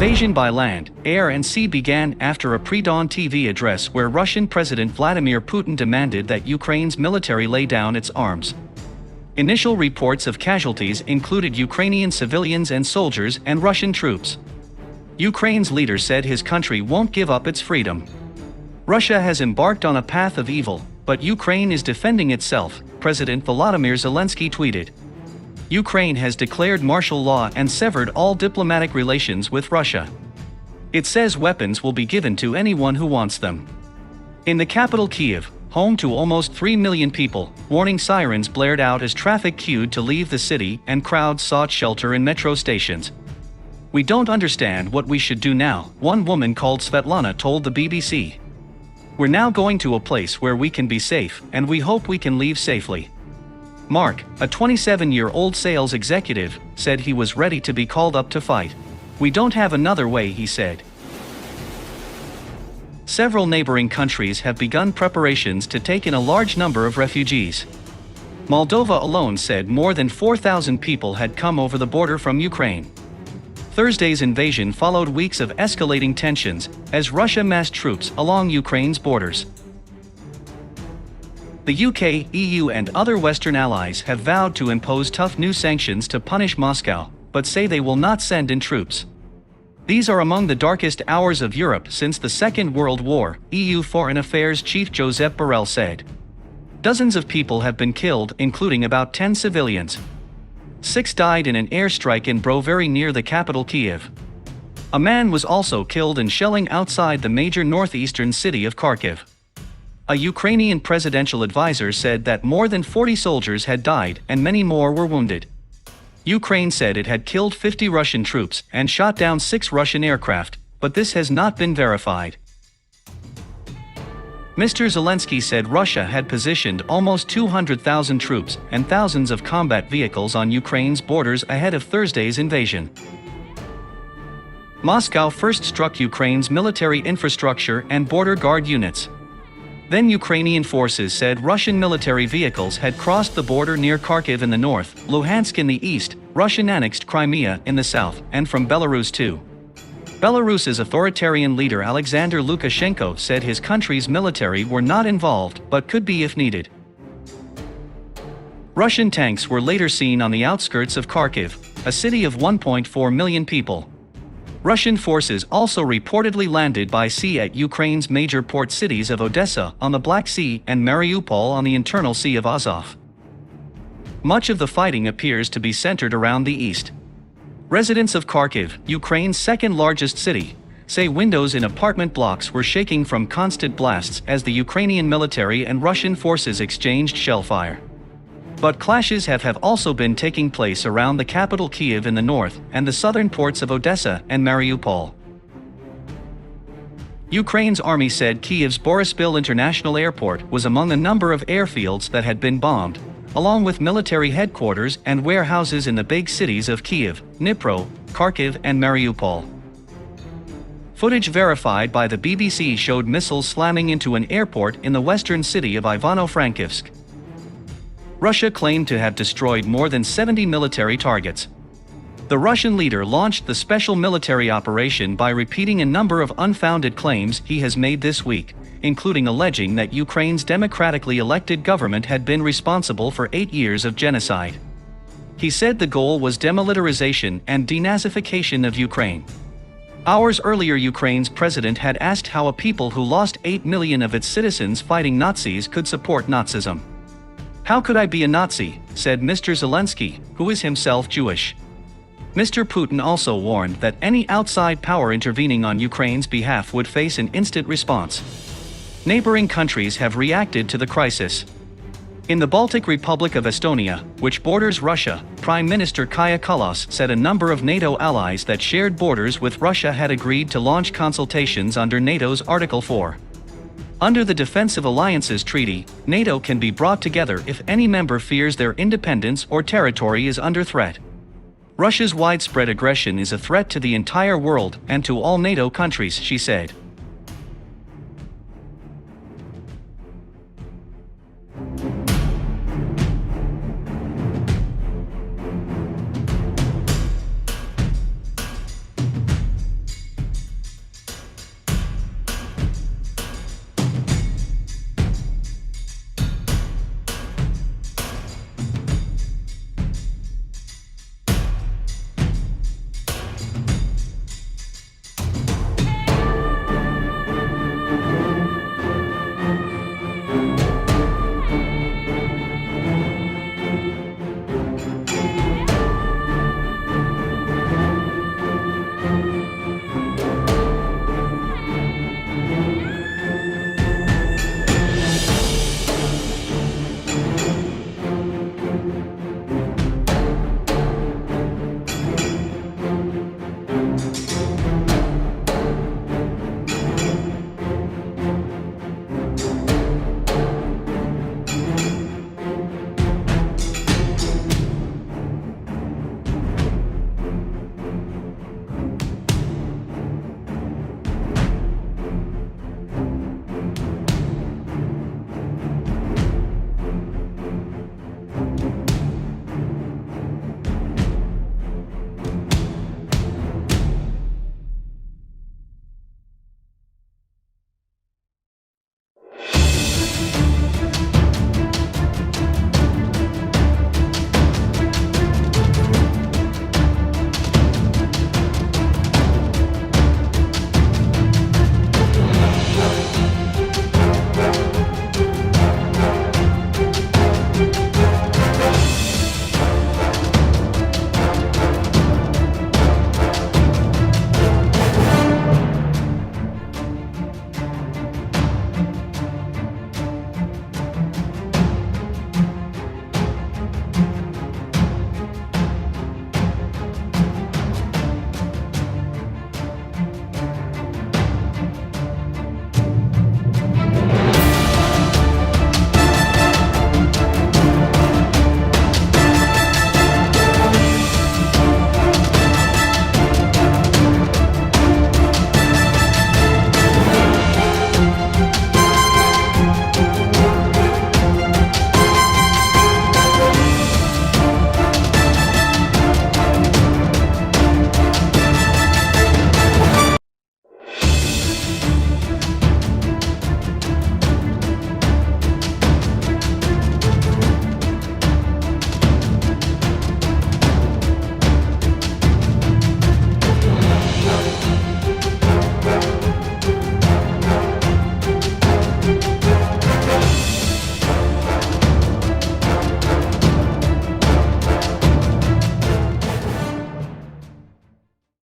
invasion by land, air and sea began after a pre-dawn TV address where Russian President Vladimir Putin demanded that Ukraine's military lay down its arms. Initial reports of casualties included Ukrainian civilians and soldiers and Russian troops. Ukraine's leader said his country won't give up its freedom. Russia has embarked on a path of evil, but Ukraine is defending itself, President Volodymyr Zelensky tweeted. Ukraine has declared martial law and severed all diplomatic relations with Russia. It says weapons will be given to anyone who wants them. In the capital Kyiv, home to almost 3 million people, warning sirens blared out as traffic queued to leave the city and crowds sought shelter in metro stations. "We don't understand what we should do now," one woman called Svetlana told the BBC. "We're now going to a place where we can be safe, and we hope we can leave safely." Mark, a 27-year-old sales executive, said he was ready to be called up to fight. "We don't have another way," he said. Several neighboring countries have begun preparations to take in a large number of refugees. Moldova alone said more than 4,000 people had come over the border from Ukraine. Thursday's invasion followed weeks of escalating tensions as Russia massed troops along Ukraine's borders. The UK, EU and other Western allies have vowed to impose tough new sanctions to punish Moscow, but say they will not send in troops. These are among the darkest hours of Europe since the Second World War, EU Foreign Affairs Chief Josep Borrell said. Dozens of people have been killed, including about 10 civilians. 6 died in an airstrike in Brovary near the capital Kyiv. A man was also killed in shelling outside the major northeastern city of Kharkiv. A Ukrainian presidential advisor said that more than 40 soldiers had died and many more were wounded. Ukraine said it had killed 50 Russian troops and shot down 6 Russian aircraft, but this has not been verified. Mr. Zelensky said Russia had positioned almost 200,000 troops and thousands of combat vehicles on Ukraine's borders ahead of Thursday's invasion. Moscow first struck Ukraine's military infrastructure and border guard units. Then Ukrainian forces said Russian military vehicles had crossed the border near Kharkiv in the north, Luhansk in the east, Russian-annexed Crimea in the south, and from Belarus too. Belarus's authoritarian leader Alexander Lukashenko said his country's military were not involved but could be if needed. Russian tanks were later seen on the outskirts of Kharkiv, a city of 1.4 million people. Russian forces also reportedly landed by sea at Ukraine's major port cities of Odessa on the Black Sea and Mariupol on the internal Sea of Azov. Much of the fighting appears to be centered around the east. Residents of Kharkiv, Ukraine's second-largest city, say windows in apartment blocks were shaking from constant blasts as the Ukrainian military and Russian forces exchanged shellfire. But clashes have also been taking place around the capital Kyiv in the north and the southern ports of Odessa and Mariupol. Ukraine's army said Kyiv's Boryspil International Airport was among a number of airfields that had been bombed, along with military headquarters and warehouses in the big cities of Kyiv, Dnipro, Kharkiv and Mariupol. Footage verified by the BBC showed missiles slamming into an airport in the western city of Ivano-Frankivsk. Russia claimed to have destroyed more than 70 military targets. The Russian leader launched the special military operation by repeating a number of unfounded claims he has made this week, including alleging that Ukraine's democratically elected government had been responsible for 8 years of genocide. He said the goal was demilitarization and denazification of Ukraine. Hours earlier, Ukraine's president had asked how a people who lost 8 million of its citizens fighting Nazis could support Nazism. "How could I be a Nazi?" said Mr. Zelensky, who is himself Jewish. Mr. Putin also warned that any outside power intervening on Ukraine's behalf would face an instant response. Neighboring countries have reacted to the crisis. In the Baltic Republic of Estonia, which borders Russia, Prime Minister Kaja Kallas said a number of NATO allies that shared borders with Russia had agreed to launch consultations under NATO's Article 4. Under the Defensive Alliances Treaty, NATO can be brought together if any member fears their independence or territory is under threat. Russia's widespread aggression is a threat to the entire world and to all NATO countries, she said.